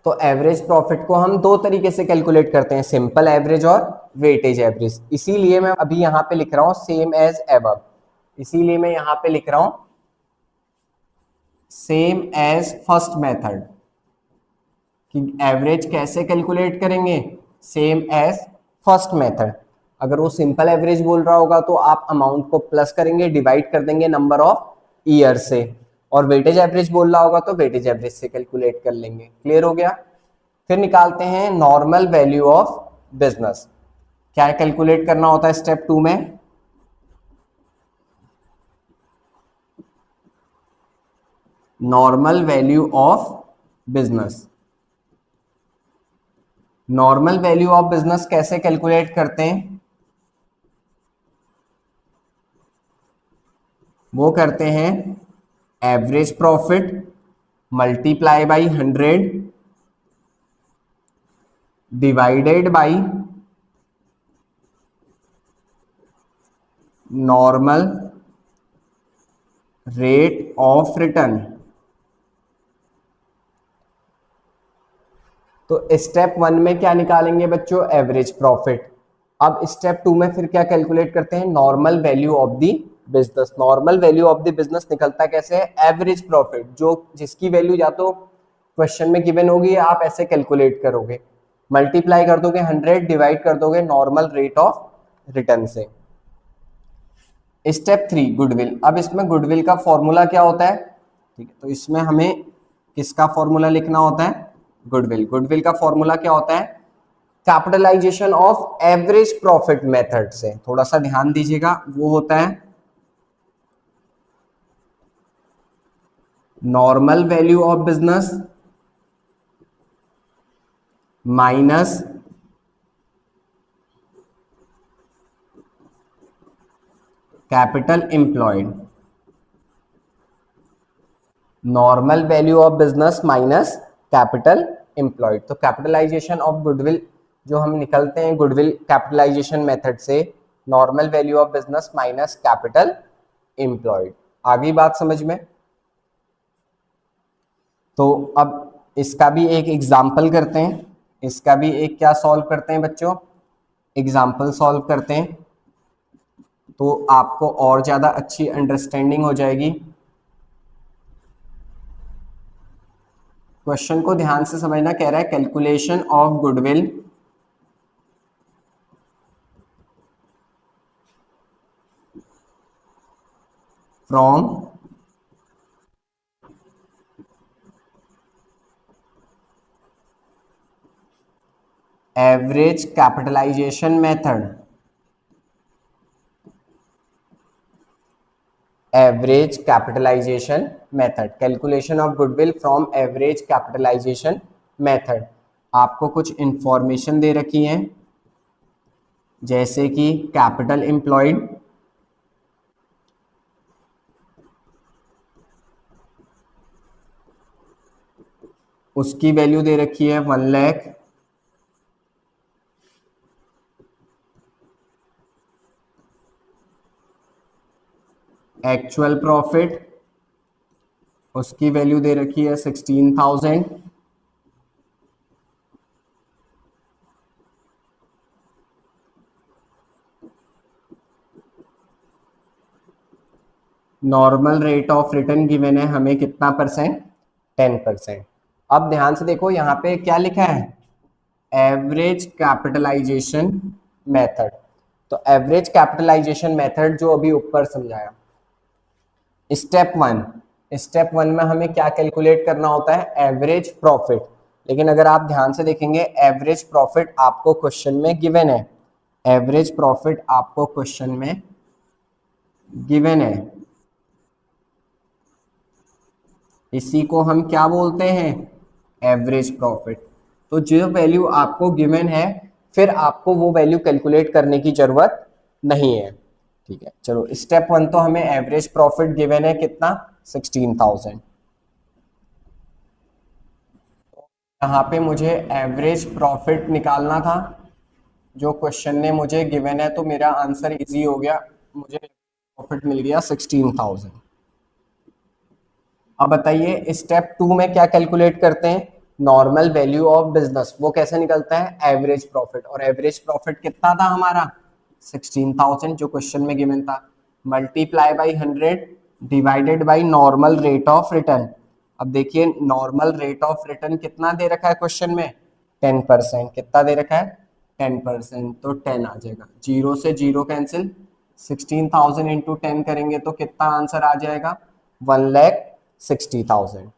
तो एवरेज प्रॉफिट को हम 2 तरीके से कैलकुलेट करते हैं, सिंपल एवरेज और वेटेज एवरेज। इसीलिए मैं अभी यहाँ पे लिख रहा हूँ सेम एज एबव, इसीलिए मैं यहाँ पे लिख रहा हूँ सेम एज फर्स्ट मेथड, कि एवरेज कैसे कैलकुलेट करेंगे, सेम एज फर्स्ट मेथड। अगर वो सिंपल एवरेज बोल रहा होगा तो आप अमाउंट को प्लस करेंगे, डिवाइड कर देंगे नंबर ऑफ ईयर से, और वेटेज एवरेज बोल रहा होगा तो वेटेज एवरेज से कैलकुलेट कर लेंगे। क्लियर हो गया। फिर निकालते हैं नॉर्मल वैल्यू ऑफ बिजनेस। क्या कैलकुलेट करना होता है स्टेप 2 में, normal value of business. Normal value of business कैसे कैलकुलेट करते हैं, वो करते हैं average profit multiply by 100 divided by normal rate of return. तो स्टेप 1 में क्या निकालेंगे बच्चों, एवरेज प्रॉफिट। अब स्टेप 2 में फिर क्या कैलकुलेट करते हैं, normal value of the business. Normal value of the business निकलता कैसे है, एवरेज प्रॉफिट, जो जिसकी वैल्यू या तो क्वेश्चन में गिवन होगी या आप ऐसे कैलकुलेट करोगे, मल्टीप्लाई कर दोगे 100 डिवाइड कर दोगे नॉर्मल रेट ऑफ रिटर्न से। Step 3 goodwill. अब इसमें गुडविल का फॉर्मूला क्या होता है, ठीक है, तो इसमें हमें किसका फॉर्मूला लिखना होता है, गुडविल। गुडविल का फॉर्मूला क्या होता है, capitalisation of average profit method से। थोड़ा सा ध्यान दीजिएगा, वो होता है normal value of business minus capital employed. Normal value of business minus capital employed. तो कैपिटलाइजेशन ऑफ गुडविल जो हम निकलते हैं गुडविल कैपिटलाइजेशन मेथड से, normal value of business minus capital employed. आ गई बात समझ में। तो अब इसका भी एक एग्जाम्पल करते हैं, इसका भी एक क्या सॉल्व करते हैं बच्चों, एग्जाम्पल सॉल्व करते हैं, तो आपको और ज्यादा अच्छी अंडरस्टैंडिंग हो जाएगी। क्वेश्चन को ध्यान से समझना, कह रहा है calculation of goodwill from average capitalisation method, average capitalisation method, calculation of goodwill from average capitalisation method. आपको कुछ इंफॉर्मेशन दे रखी है, जैसे कि कैपिटल एम्प्लॉयड, उसकी वैल्यू दे रखी है 1 लाख। एक्चुअल प्रॉफिट, उसकी वैल्यू दे रखी है 16,000। Normal rate of return given है हमें कितना परसेंट, 10%। अब ध्यान से देखो यहाँ पे क्या लिखा है, एवरेज कैपिटलाइजेशन मेथड। तो एवरेज कैपिटलाइजेशन मेथड जो अभी ऊपर समझाया, स्टेप 1, स्टेप 1 में हमें क्या कैलकुलेट करना होता है, एवरेज प्रॉफिट। लेकिन अगर आप ध्यान से देखेंगे एवरेज प्रॉफिट आपको क्वेश्चन में गिवन है, एवरेज प्रॉफिट आपको क्वेश्चन में गिवन है, इसी को हम क्या बोलते हैं, एवरेज प्रॉफिट। तो जो वैल्यू आपको गिवन है फिर आपको वो वैल्यू कैलकुलेट करने की जरूरत नहीं है, ठीक है। चलो स्टेप 1 तो हमें एवरेज प्रॉफिट गिवन है कितना, 16,000। यहाँ पे मुझे एवरेज प्रॉफिट निकालना था जो क्वेश्चन ने मुझे गिवन है, तो मेरा आंसर इजी हो गया, मुझे प्रॉफिट मिल गया 16,000। अब बताइए स्टेप 2 में क्या कैलकुलेट करते हैं, नॉर्मल वैल्यू ऑफ बिजनेस। वो कैसे निकलता है, एवरेज प्रॉफिट, और एवरेज प्रॉफिट कितना था हमारा 16,000 जो क्वेश्चन में गिवन था, multiply by 100 divided by normal rate of return. अब देखिए नॉर्मल रेट ऑफ रिटर्न कितना दे रखा है क्वेश्चन में, 10%। कितना दे रखा है, 10%, तो 10 आ जाएगा। जीरो से जीरो कैंसिल, 16,000 इंटू 10 करेंगे तो कितना आंसर आ जाएगा, 1,60,000।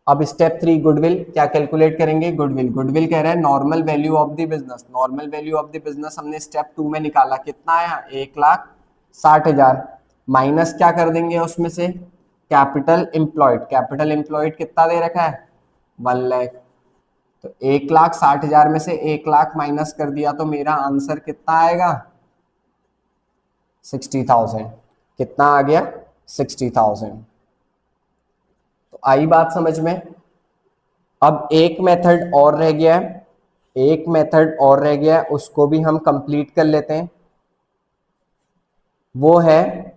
अब स्टेप 3 गुडविल, क्या कैलकुलेट करेंगे, गुडविल। गुडविल कह रहा है normal value of the business. Normal value of the business हमने स्टेप 2 में निकाला, कितना आया, 1,60,000। माइनस क्या कर देंगे उसमें से, कैपिटल एम्प्लॉयड। कैपिटल एम्प्लॉयड कितना दे रखा है, 1,00,000। तो 1,60,000 में से 1,00,000 माइनस कर दिया तो मेरा आंसर कितना आएगा, 60,000। कितना आ गया, 60,000। तो आई बात समझ में। अब एक मेथड और रह गया है, एक मेथड और रह गया है, उसको भी हम कंप्लीट कर लेते हैं। वो है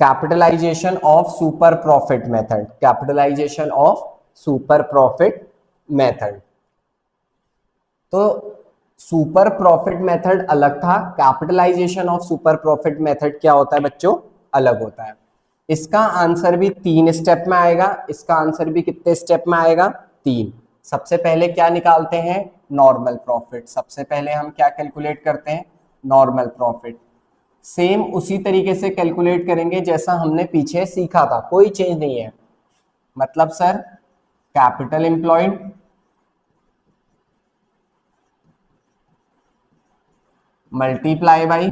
capitalisation of super profit method. Capitalisation of super profit method. तो सुपर प्रॉफिट मेथड अलग था, capitalisation of super profit method क्या होता है बच्चों, अलग होता है। इसका आंसर भी 3 स्टेप में आएगा, इसका आंसर भी कितने स्टेप में आएगा, 3। सबसे पहले क्या निकालते हैं, नॉर्मल प्रॉफिट। सबसे पहले हम क्या कैलकुलेट करते हैं, नॉर्मल प्रॉफिट। सेम उसी तरीके से कैलकुलेट करेंगे जैसा हमने पीछे सीखा था, कोई चेंज नहीं है। मतलब sir capital employed multiply by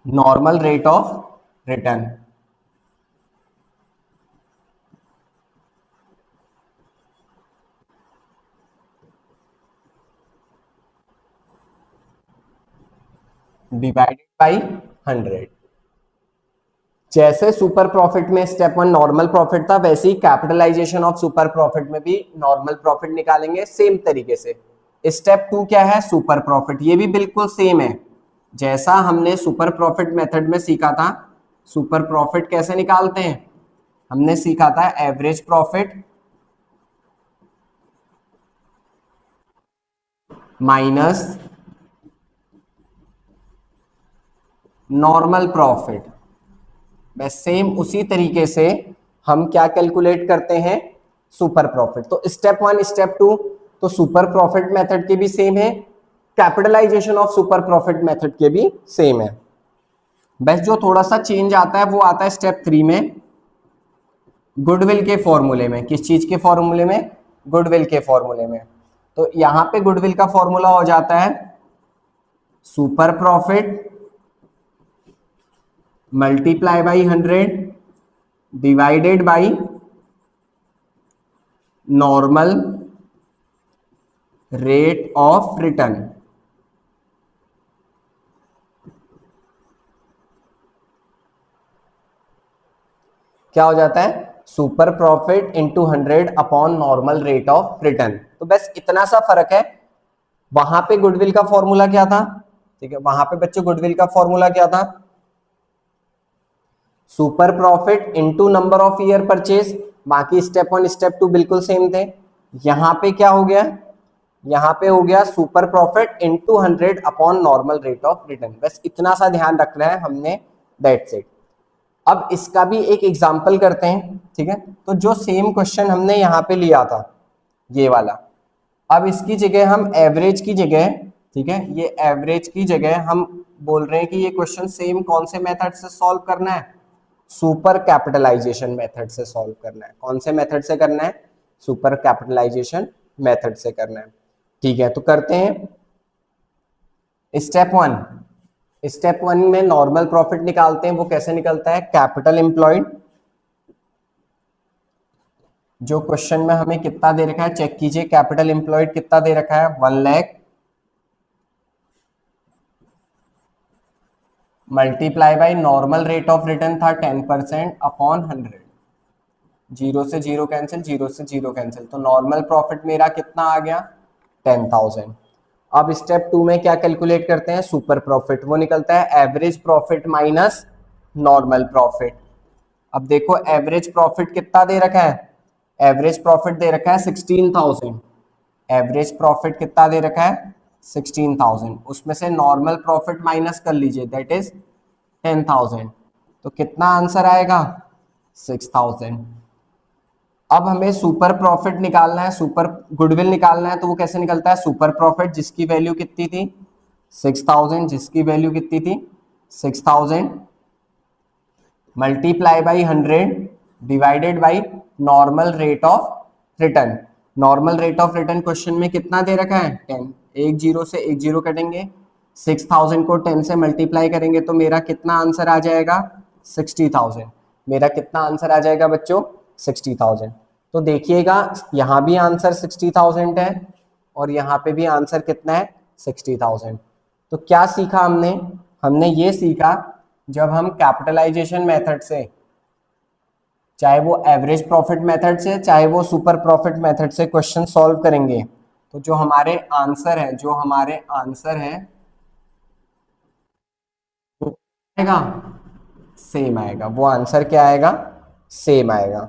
normal rate of return. Divided by 100। जैसे सुपर प्रॉफिट में स्टेप 1 नॉर्मल प्रॉफिट था, वैसे ही कैपिटलाइजेशन ऑफ सुपर प्रॉफिट में भी नॉर्मल प्रॉफिट निकालेंगे सेम तरीके से। स्टेप 2 क्या है, सुपर प्रॉफिट। ये भी बिल्कुल सेम है जैसा हमने सुपर प्रॉफिट मेथड में सीखा था। सुपर प्रॉफिट कैसे निकालते हैं, हमने सीखा था average profit minus normal profit. बस सेम उसी तरीके से हम क्या कैलकुलेट करते हैं, सुपर प्रॉफिट। तो स्टेप 1 स्टेप 2 तो सुपर प्रॉफिट मेथड के भी सेम है, capitalisation of super profit method के भी सेम है। बस जो थोड़ा सा चेंज आता है वो आता है स्टेप 3 में, गुडविल के फॉर्मूले में। किस चीज के फॉर्मूले में, गुडविल के फॉर्मूले में। तो यहां पे गुडविल का फॉर्मूला हो जाता है super profit multiply by 100 divided by normal rate of return. क्या हो जाता है, super profit into 100 upon normal rate of return. तो बस इतना सा फर्क है। वहां पे गुडविल का फॉर्मूला क्या था, ठीक है, वहां पे बच्चों गुडविल का फॉर्मूला क्या था, super profit into number of year purchase. बाकी स्टेप 1 स्टेप 2 बिल्कुल सेम थे। यहां पे क्या हो गया, यहां पे हो गया super profit into 100 upon normal rate of return. बस इतना सा ध्यान रखना है हमने, दैट्स इट। अब इसका भी एक एग्जाम्पल करते हैं, ठीक है। तो जो सेम क्वेश्चन हमने यहाँ पे लिया था, ये वाला, अब इसकी जगह हम एवरेज की जगह, ठीक है, ये एवरेज की जगह हम बोल रहे हैं कि ये क्वेश्चन सेम कौन से मेथड से सॉल्व करना है, सुपर कैपिटलाइजेशन मेथड से सॉल्व करना है। कौन से मेथड से करना है, सुपर कैपिटलाइजेशन मेथड से करना है। ठीक है, तो करते हैं स्टेप 1। स्टेप 1 में नॉर्मल प्रॉफिट निकालते हैं, वो कैसे निकलता है, कैपिटल एम्प्लॉयड। जो क्वेश्चन में हमें कितना दे रखा है, चेक कीजिए, कैपिटल एम्प्लॉयड कितना दे रखा है, 1,00,000 multiply by normal rate of return था 10% अपॉन 100। जीरो से जीरो कैंसिल, जीरो से जीरो कैंसिल, तो नॉर्मल प्रॉफिट मेरा कितना आ गया, 10,000। अब स्टेप 2 में क्या कैलकुलेट करते हैं, सुपर प्रॉफिट। वो निकलता है average profit minus normal profit. अब देखो एवरेज प्रॉफिट कितना दे रखा है, एवरेज प्रॉफिट दे रखा है 16,000। एवरेज प्रॉफिट कितना दे रखा है, 16,000। उसमें से नॉर्मल प्रॉफिट माइनस कर लीजिए, दैट इज 10,000, तो कितना आंसर आएगा? 6,000। अब हमें सुपर प्रॉफिट निकालना है, सुपर गुडविल निकालना है, तो वो कैसे निकलता है? सुपर प्रॉफिट जिसकी वैल्यू कितनी थी? 6,000, जिसकी वैल्यू कितनी थी? 6,000 multiply by 100 divided by normal rate of return. Normal rate of return question में कितना दे रखा है? 10। एक जीरो से एक जीरो कटेंगे, 6,000 को 10 से मल्टीप्लाई करेंगे तो मेरा कितना आंसर आ जाएगा? 60,000। मेरा कितना आंसर आ जाएगा बच्चों? 60,000। तो देखिएगा यहाँ भी आंसर 60,000 है और यहाँ पे भी आंसर कितना है? 60,000। तो क्या सीखा हमने? हमने ये सीखा, जब हम कैपिटलाइजेशन मेथड से, चाहे वो एवरेज प्रॉफिट मेथड से चाहे वो सुपर प्रॉफिट मेथड से क्वेश्चन सॉल्व करेंगे, तो जो हमारे आंसर है वो आएगा सेम आएगा। वो आंसर क्या आएगा? सेम आएगा।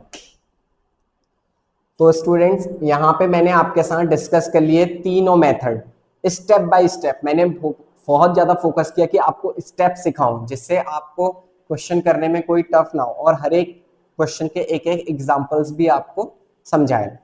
तो स्टूडेंट्स यहाँ पे मैंने आपके साथ डिस्कस कर लिए तीनों मेथड, स्टेप बाय स्टेप। मैंने बहुत ज्यादा फोकस किया कि आपको स्टेप सिखाऊं जिससे आपको क्वेश्चन करने में कोई टफ ना हो और हर एक क्वेश्चन के एक एक एग्जांपल्स भी आपको समझाएं।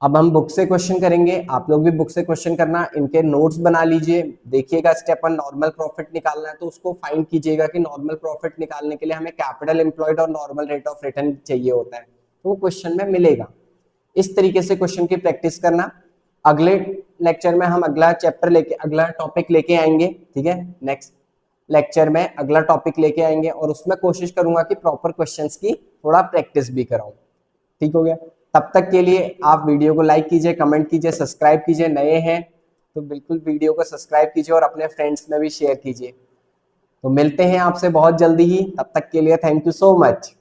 अब हम बुक से क्वेश्चन करेंगे, आप लोग भी बुक से क्वेश्चन करना, इनके नोट्स बना लीजिए। देखिएगा स्टेप 1 नॉर्मल प्रॉफिट निकालना है तो उसको फाइंड कीजिएगा कि नॉर्मल प्रॉफिट निकालने के लिए हमें कैपिटल एम्प्लॉयड और नॉर्मल रेट ऑफ रिटर्न चाहिए होता है, तो वो क्वेश्चन में मिलेगा। इस तरीके से क्वेश्चन की प्रैक्टिस करना। अगले लेक्चर में हम अगला चैप्टर लेके, अगला टॉपिक लेके आएंगे, ठीक है? नेक्स्ट लेक्चर में अगला टॉपिक लेके आएंगे और उसमें कोशिश करूंगा कि प्रॉपर क्वेश्चंस की थोड़ा प्रैक्टिस भी कराऊं। ठीक हो गया? तब तक के लिए आप वीडियो को लाइक कीजिए, कमेंट कीजिए, सब्सक्राइब कीजिए। नए हैं तो बिल्कुल वीडियो को सब्सक्राइब कीजिए और अपने फ्रेंड्स में भी शेयर कीजिए। तो मिलते हैं आपसे बहुत जल्दी ही, तब तक के लिए थैंक यू सो मच।